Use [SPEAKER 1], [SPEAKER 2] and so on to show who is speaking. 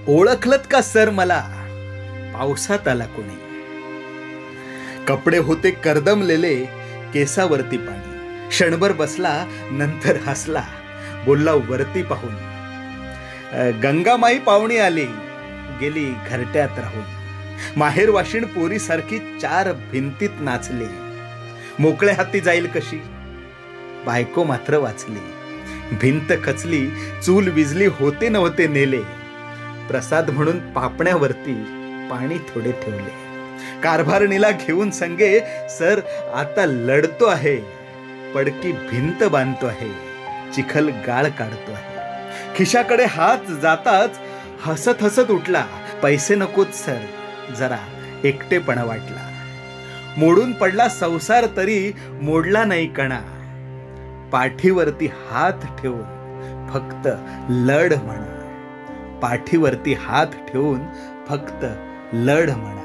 [SPEAKER 1] ओळखलत का सर मला, पावसात आला कोणी. कपडे होते करदमलेले, केसावरती पाणी. क्षणभर बसला, नंतर हसला, बोलला वरती पाहून. गंगामाई पाहुणी आली, गेली घरट्यात राहून. माहेर वाशिण पोरी सारखी चार भिंतीत नाचली. मोकळ्या हाती जाईल कशी, बायको मात्र वाचली. भिंत खचली, चूल विजली, होते नव्हते नेले. प्रसाद म्हणून पापण्यावरती पाणी थोडे ठेवले. कारभारणीला घेऊन संगे, सर आता लढतो आहे. पडकी भिंत बांधतो आहे, चिखल गाळ काढतो आहे. खिशाकडे हात जाताच हसत हसत उठला. पैसे नकोत सर, जरा एकटेपणा वाटला. मोडून पडला संसार तरी मोडला नाही कणा. पाठीवरती हात ठेवून फक्त लढ म्हणा. पाठीवरती हात ठेवून फक्त लढ म्हणा.